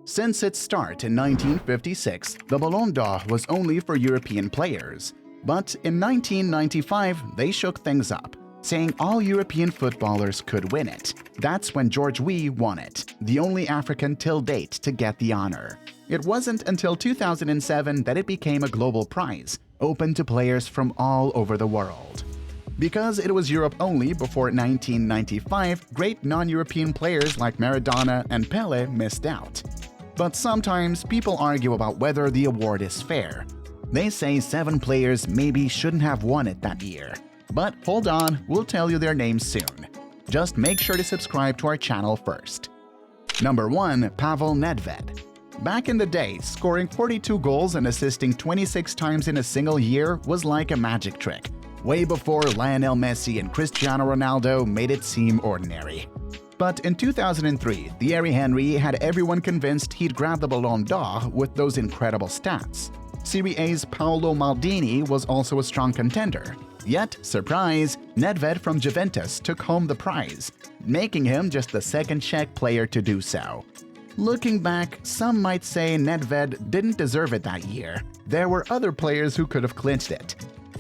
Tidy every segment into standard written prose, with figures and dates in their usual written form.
Since its start in 1956, the Ballon d'Or was only for European players. But in 1995, they shook things up, saying all European footballers could win it. That's when George Weah won it, the only African till date to get the honor. It wasn't until 2007 that it became a global prize, open to players from all over the world. Because it was Europe only before 1995, great non-European players like Maradona and Pelé missed out. But sometimes people argue about whether the award is fair. They say 7 players maybe shouldn't have won it that year. But hold on, we'll tell you their names soon. Just make sure to subscribe to our channel first. Number 1. Pavel Nedved. Back in the day, scoring 42 goals and assisting 26 times in a single year was like a magic trick, way before Lionel Messi and Cristiano Ronaldo made it seem ordinary. But in 2003, Thierry Henry had everyone convinced he'd grab the Ballon d'Or with those incredible stats. Serie A's Paolo Maldini was also a strong contender. Yet, surprise, Nedved from Juventus took home the prize, making him just the second Czech player to do so. Looking back, some might say Nedved didn't deserve it that year. There were other players who could have clinched it.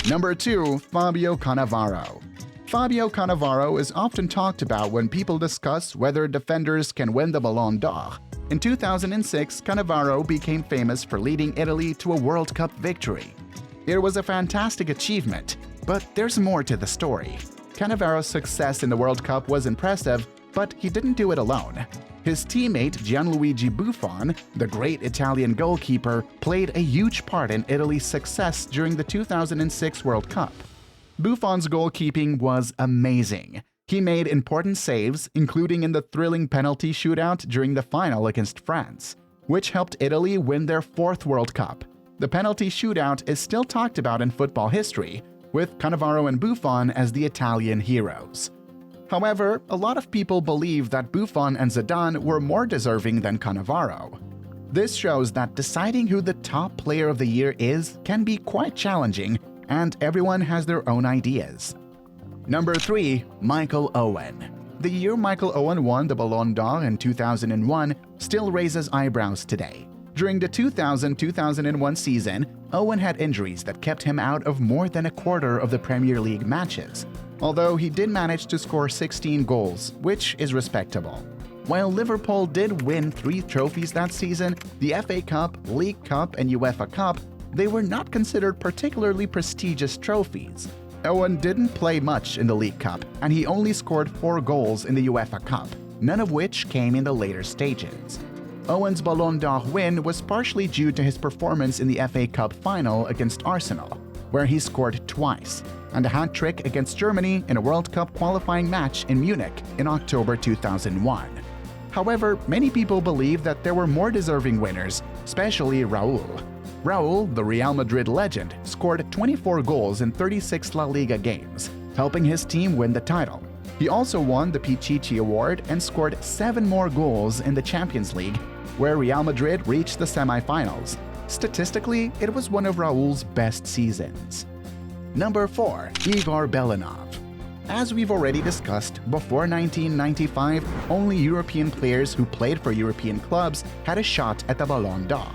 Number 2. Fabio Cannavaro. Fabio Cannavaro is often talked about when people discuss whether defenders can win the Ballon d'Or. In 2006, Cannavaro became famous for leading Italy to a World Cup victory. It was a fantastic achievement, but there's more to the story. Cannavaro's success in the World Cup was impressive, but he didn't do it alone. His teammate Gianluigi Buffon, the great Italian goalkeeper, played a huge part in Italy's success during the 2006 World Cup. Buffon's goalkeeping was amazing. He made important saves, including in the thrilling penalty shootout during the final against France, which helped Italy win their 4th World Cup. The penalty shootout is still talked about in football history, with Cannavaro and Buffon as the Italian heroes. However, a lot of people believe that Buffon and Zidane were more deserving than Cannavaro. This shows that deciding who the top player of the year is can be quite challenging, and everyone has their own ideas. Number 3. Michael Owen. The year Michael Owen won the Ballon d'Or in 2001 still raises eyebrows today. During the 2000-2001 season, Owen had injuries that kept him out of more than a quarter of the Premier League matches, although he did manage to score 16 goals, which is respectable. While Liverpool did win 3 trophies that season, the FA Cup, League Cup, and UEFA Cup, they were not considered particularly prestigious trophies. Owen didn't play much in the League Cup, and he only scored 4 goals in the UEFA Cup, none of which came in the later stages. Owen's Ballon d'Or win was partially due to his performance in the FA Cup final against Arsenal, where he scored twice, and a hat-trick against Germany in a World Cup qualifying match in Munich in October 2001. However, many people believe that there were more deserving winners, especially Raúl. Raúl, the Real Madrid legend, scored 24 goals in 36 La Liga games, helping his team win the title. He also won the Pichichi Award and scored 7 more goals in the Champions League, where Real Madrid reached the semi-finals. Statistically, it was one of Raúl's best seasons. Number 4. Igor Belanov. As we've already discussed, before 1995, only European players who played for European clubs had a shot at the Ballon d'Or.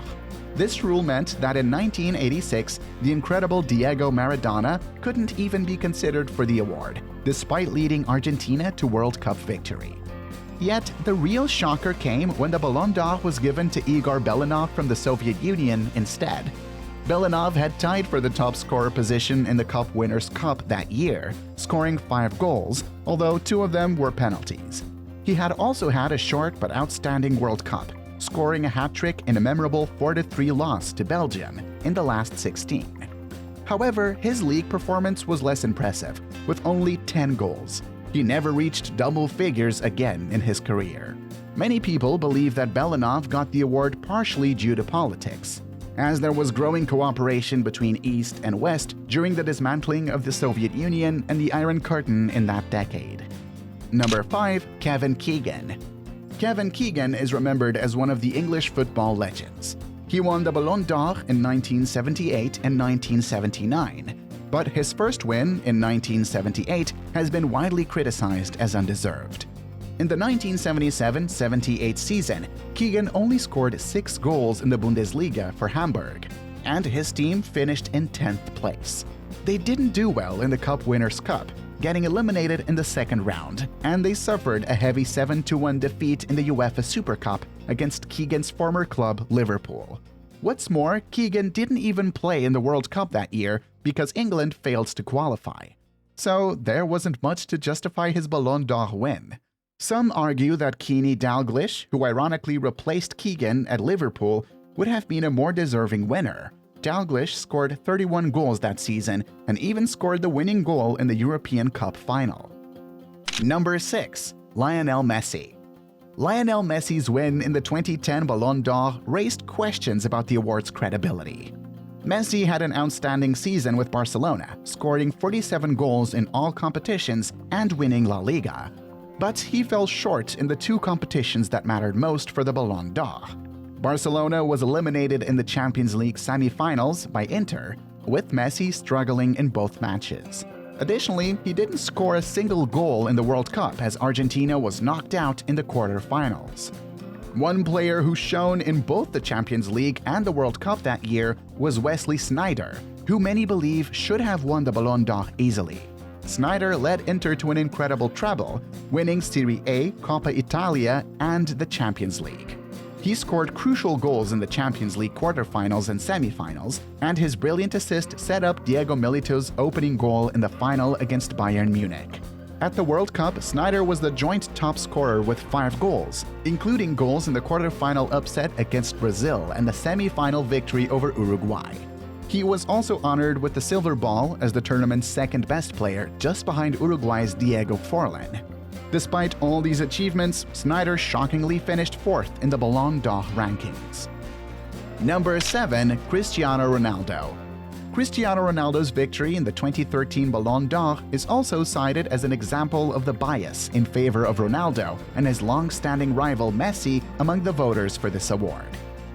This rule meant that in 1986, the incredible Diego Maradona couldn't even be considered for the award, despite leading Argentina to World Cup victory. Yet, the real shocker came when the Ballon d'Or was given to Igor Belanov from the Soviet Union instead. Belanov had tied for the top scorer position in the Cup Winners' Cup that year, scoring 5 goals, although 2 of them were penalties. He had also had a short but outstanding World Cup, scoring a hat-trick in a memorable 4-3 loss to Belgium in the last 16. However, his league performance was less impressive, with only 10 goals. He never reached double figures again in his career. Many people believe that Belanov got the award partially due to politics, as there was growing cooperation between East and West during the dismantling of the Soviet Union and the Iron Curtain in that decade. Number 5. Kevin Keegan. Kevin Keegan is remembered as one of the English football legends. He won the Ballon d'Or in 1978 and 1979, but his first win in 1978 has been widely criticized as undeserved. In In the 1977-78 season, Keegan only scored 6 goals in the Bundesliga for Hamburg, and his team finished in 10th place. They didn't do well in the Cup Winners' Cup, getting eliminated in the second round, and they suffered a heavy 7-1 defeat in the UEFA Super Cup against Keegan's former club Liverpool. What's more, Keegan didn't even play in the World Cup that year because England failed to qualify. So there wasn't much to justify his Ballon d'Or win. Some argue that Kenny Dalglish, who ironically replaced Keegan at Liverpool, would have been a more deserving winner. Dalglish scored 31 goals that season and even scored the winning goal in the European Cup final. Number 6. Lionel Messi. Lionel Messi's win in the 2010 Ballon d'Or raised questions about the award's credibility. Messi had an outstanding season with Barcelona, scoring 47 goals in all competitions and winning La Liga. But he fell short in the 2 competitions that mattered most for the Ballon d'Or. Barcelona was eliminated in the Champions League semi-finals by Inter, with Messi struggling in both matches. Additionally, he didn't score a single goal in the World Cup as Argentina was knocked out in the quarter-finals. One player who shone in both the Champions League and the World Cup that year was Wesley Sneijder, who many believe should have won the Ballon d'Or easily. Sneijder led Inter to an incredible treble, winning Serie A, Coppa Italia, and the Champions League. He scored crucial goals in the Champions League quarterfinals and semifinals, and his brilliant assist set up Diego Milito's opening goal in the final against Bayern Munich. At the World Cup, Sneijder was the joint top scorer with 5 goals, including goals in the quarterfinal upset against Brazil and the semi-final victory over Uruguay. He was also honored with the Silver Ball as the tournament's second-best player, just behind Uruguay's Diego Forlán. Despite all these achievements, Sneijder shockingly finished 4th in the Ballon d'Or rankings. Number 7. Cristiano Ronaldo. Cristiano Ronaldo's victory in the 2013 Ballon d'Or is also cited as an example of the bias in favor of Ronaldo and his long-standing rival Messi among the voters for this award.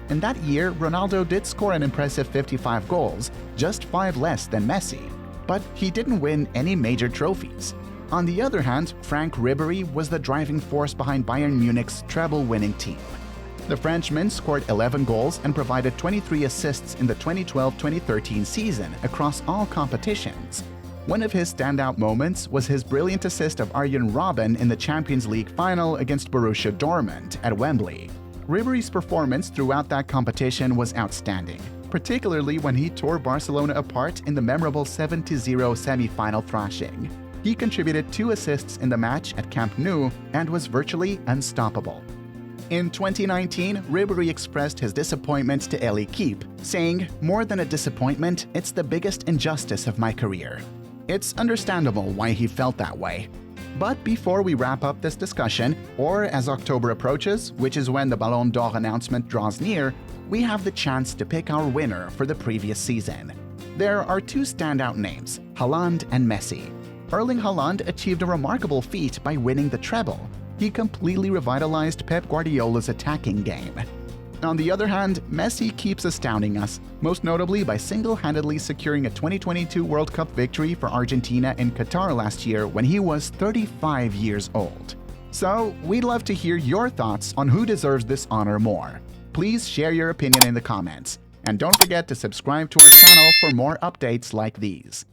In that year, Ronaldo did score an impressive 55 goals, just 5 less than Messi, but he didn't win any major trophies. On the other hand, Franck Ribéry was the driving force behind Bayern Munich's treble-winning team. The Frenchman scored 11 goals and provided 23 assists in the 2012-2013 season across all competitions. One of his standout moments was his brilliant assist of Arjen Robben in the Champions League final against Borussia Dortmund at Wembley. Ribéry's performance throughout that competition was outstanding, particularly when he tore Barcelona apart in the memorable 7-0 semi-final thrashing. He contributed 2 assists in the match at Camp Nou and was virtually unstoppable. In 2019, Ribéry expressed his disappointment to L'Équipe, saying, "More than a disappointment, it's the biggest injustice of my career." It's understandable why he felt that way. But before we wrap up this discussion, or as October approaches, which is when the Ballon d'Or announcement draws near, we have the chance to pick our winner for the previous season. There are 2 standout names, Haaland and Messi. Erling Haaland achieved a remarkable feat by winning the treble. He completely revitalized Pep Guardiola's attacking game. On the other hand, Messi keeps astounding us, most notably by single-handedly securing a 2022 World Cup victory for Argentina in Qatar last year when he was 35 years old. So, we'd love to hear your thoughts on who deserves this honor more. Please share your opinion in the comments. And don't forget to subscribe to our channel for more updates like these.